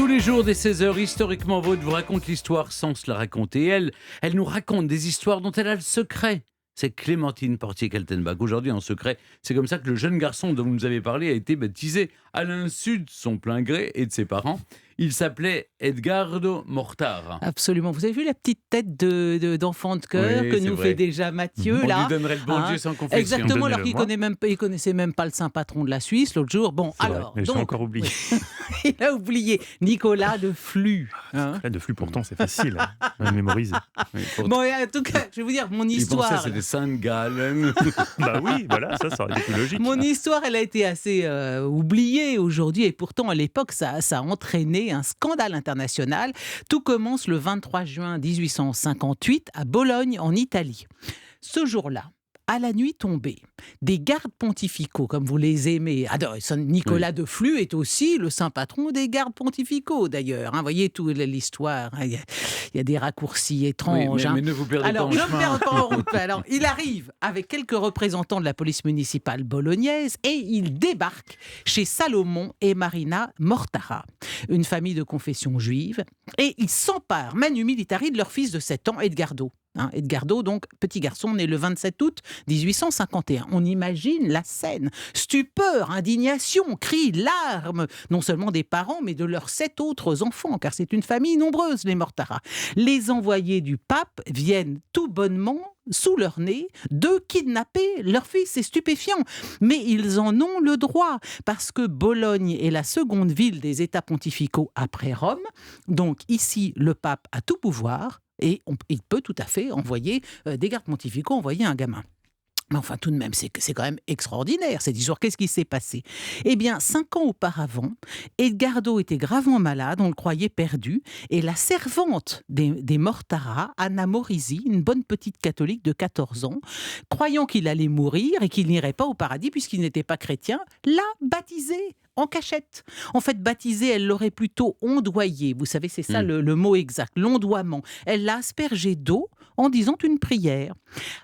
Tous les jours dès 16h, Historiquement Vôtre vous raconte l'histoire sans se la raconter. Elle nous raconte des histoires dont elle a le secret. C'est Clémentine Portier-Kaltenbach. Aujourd'hui, en secret, c'est comme ça que le jeune garçon dont vous nous avez parlé a été baptisé à l'insu de son plein gré et de ses parents. Il s'appelait Edgardo Mortara. Absolument. Vous avez vu la petite tête d'enfant de cœur que nous fait déjà Mathieu, On là. lui donnerait le bon Dieu sans confession. Exactement, alors qu'il connaissait même pas le saint patron de la Suisse l'autre jour. Bon, c'est alors. vrai, mais j'ai encore oublié. Il a oublié Nicolas de Flux. De Flux, pourtant, c'est facile à mémoriser. Bon, et en tout cas, je vais vous dire, mon histoire. Il pensait que c'était Sainte-Gallen. Bah oui, voilà, ça aurait été plus logique. Mon histoire, elle a été assez oubliée aujourd'hui, et pourtant, à l'époque, ça a entraîné un scandale international. Tout commence le 23 juin 1858 à Bologne, en Italie. Ce jour-là, à la nuit tombée, des gardes pontificaux, comme vous les aimez, Nicolas de Flux est aussi le saint patron des gardes pontificaux, d'ailleurs. Vous voyez toute l'histoire, il y a des raccourcis étranges. Mais ne vous perdez pas en chemin. chemin. Ne me perds pas en route. Alors, il arrive avec quelques représentants de la police municipale bolognaise et il débarque chez Salomon et Marina Mortara, une famille de confession juive, et il s'empare manu militari de leur fils de 7 ans, Edgardo. Edgardo, donc, petit garçon, né le 27 août 1851. On imagine la scène. Stupeur, indignation, cris, larmes, non seulement des parents, mais de leurs 7 autres enfants, car c'est une famille nombreuse, les Mortara. Les envoyés du pape viennent tout bonnement, sous leur nez, de kidnapper leur fils. C'est stupéfiant. Mais ils en ont le droit, parce que Bologne est la seconde ville des États pontificaux après Rome. Donc ici, le pape a tout pouvoir. Et il peut tout à fait envoyer des gardes pontificaux, envoyer un gamin. Mais enfin, tout de même, c'est quand même extraordinaire, cette histoire. Qu'est-ce qui s'est passé ? Eh bien, 5 ans auparavant, Edgardo était gravement malade, on le croyait perdu, et la servante des Mortara, Anna Morisi, une bonne petite catholique de 14 ans, croyant qu'il allait mourir et qu'il n'irait pas au paradis puisqu'il n'était pas chrétien, l'a baptisé en cachette. En fait, baptisé, elle l'aurait plutôt ondoyé. Vous savez, c'est ça le mot exact, l'ondoiement. Elle l'a aspergé d'eau en disant une prière.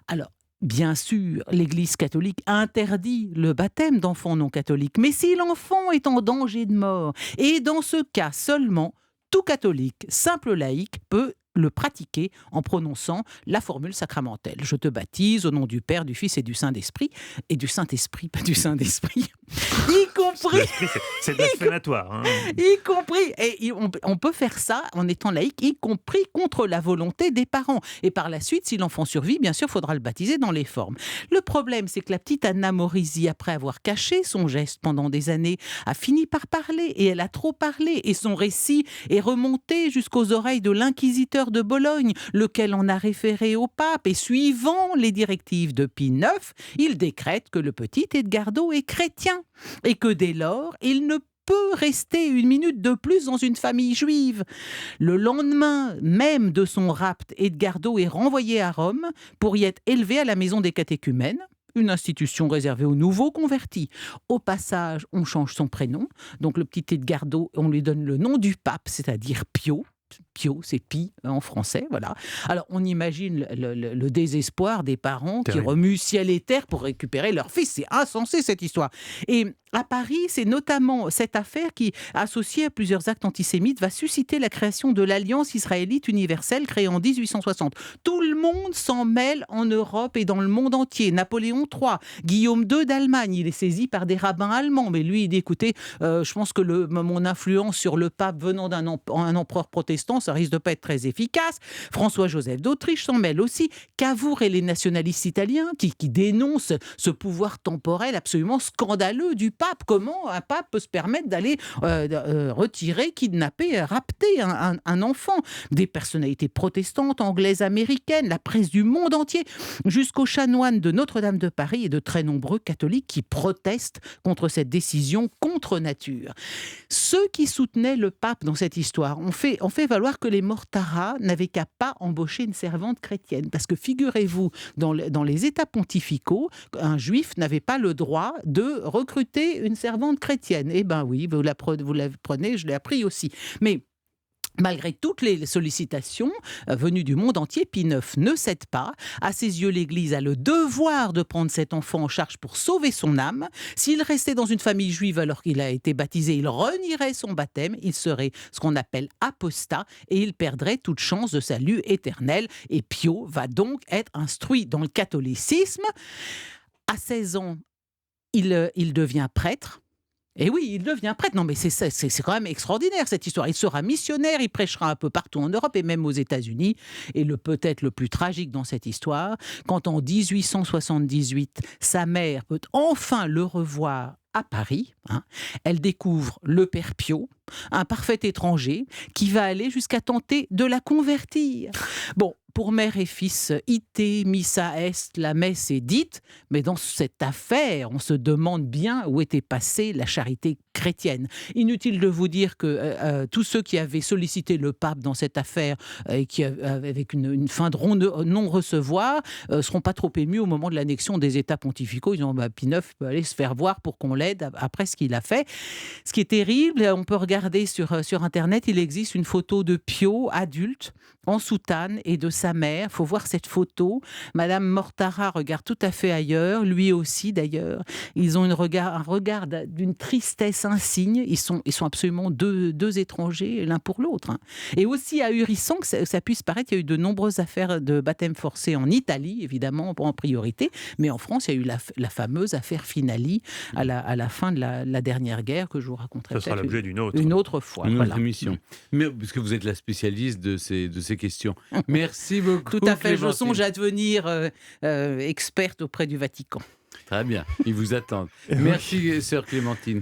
Alors, bien sûr, l'Église catholique interdit le baptême d'enfants non catholiques, mais si l'enfant est en danger de mort, et dans ce cas seulement, tout catholique, simple laïc, peut le pratiquer en prononçant la formule sacramentelle. Je te baptise au nom du Père, du Fils et du Saint-Esprit, et du Saint-Esprit, pas du Saint-Esprit, y compris... C'est blasphématoire. Y compris, et on peut faire ça en étant laïque, y compris contre la volonté des parents. Et par la suite, si l'enfant survit, bien sûr, il faudra le baptiser dans les formes. Le problème, c'est que la petite Anna Morisi, après avoir caché son geste pendant des années, a fini par parler, et elle a trop parlé, et son récit est remonté jusqu'aux oreilles de l'inquisiteur de Bologne, lequel en a référé au pape, et suivant les directives de Pie IX, il décrète que le petit Edgardo est chrétien, et que dès lors, il ne peut rester une minute de plus dans une famille juive. Le lendemain même de son rapt, Edgardo est renvoyé à Rome pour y être élevé à la maison des catéchumènes, une institution réservée aux nouveaux convertis. Au passage, on change son prénom, donc le petit Edgardo, on lui donne le nom du pape, c'est-à-dire Pio. Pio, c'est Pi en français, voilà. Alors, on imagine le désespoir des parents qui remuent ciel et terre pour récupérer leur fils. C'est insensé, cette histoire. Et à Paris, c'est notamment cette affaire qui, associée à plusieurs actes antisémites, va susciter la création de l'Alliance israélite universelle créée en 1860. Tout le monde s'en mêle en Europe et dans le monde entier. Napoléon III, Guillaume II d'Allemagne, il est saisi par des rabbins allemands. Mais lui, il dit, écoutez, je pense que mon influence sur le pape venant d'un empereur protestant, ça risque de pas être très efficace. François-Joseph d'Autriche s'en mêle aussi. Cavour et les nationalistes italiens qui dénoncent ce pouvoir temporel absolument scandaleux du pape. Comment un pape peut se permettre d'aller retirer, kidnapper, rapter un enfant ? Des personnalités protestantes, anglaises, américaines, la presse du monde entier, jusqu'aux chanoines de Notre-Dame de Paris et de très nombreux catholiques qui protestent contre cette décision contre nature. Ceux qui soutenaient le pape dans cette histoire ont fait valoir que les Mortara n'avaient qu'à pas embaucher une servante chrétienne. Parce que figurez-vous, dans les États pontificaux, un juif n'avait pas le droit de recruter une servante chrétienne. Eh bien oui, vous la prenez, je l'ai appris aussi. Mais Malgré toutes les sollicitations venues du monde entier, Pie IX ne cède pas. À ses yeux, l'Église a le devoir de prendre cet enfant en charge pour sauver son âme. S'il restait dans une famille juive alors qu'il a été baptisé, il renierait son baptême, il serait ce qu'on appelle apostat et il perdrait toute chance de salut éternel. Et Pio va donc être instruit dans le catholicisme. À 16 ans, il devient prêtre. Et oui, il devient prêtre. Non, mais c'est quand même extraordinaire cette histoire. Il sera missionnaire, il prêchera un peu partout en Europe et même aux États-Unis. Et peut-être le plus tragique dans cette histoire, quand en 1878, sa mère peut enfin le revoir à Paris, elle découvre le père Pio, un parfait étranger, qui va aller jusqu'à tenter de la convertir. Bon, pour mère et fils, ite missa est, la messe est dite, mais dans cette affaire, on se demande bien où était passée la charité chrétienne. Inutile de vous dire que tous ceux qui avaient sollicité le pape dans cette affaire et qui avec une fin de non-recevoir seront pas trop émus au moment de l'annexion des États pontificaux. Ils ont Pie IX peut aller se faire voir pour qu'on l'aide après ce qu'il a fait. Ce qui est terrible, on peut regarder sur Internet, il existe une photo de Pio adulte en soutane et de sa mère. Il faut voir cette photo. Madame Mortara regarde tout à fait ailleurs, lui aussi d'ailleurs. Ils ont un regard d'une tristesse insigne. Ils sont absolument deux étrangers l'un pour l'autre. Et aussi ahurissant que ça puisse paraître, il y a eu de nombreuses affaires de baptême forcé en Italie, évidemment, en priorité, mais en France, il y a eu la fameuse affaire Finali à la fin de la dernière guerre que je vous raconterai Ça sera l'objet d'une autre fois. Une Voilà. autre émission. Mais, puisque vous êtes la spécialiste de ces questions. Merci beaucoup. Tout à fait, je Clémentine. songe à devenir experte auprès du Vatican. Très bien, ils vous attendent. Merci, sœur Clémentine.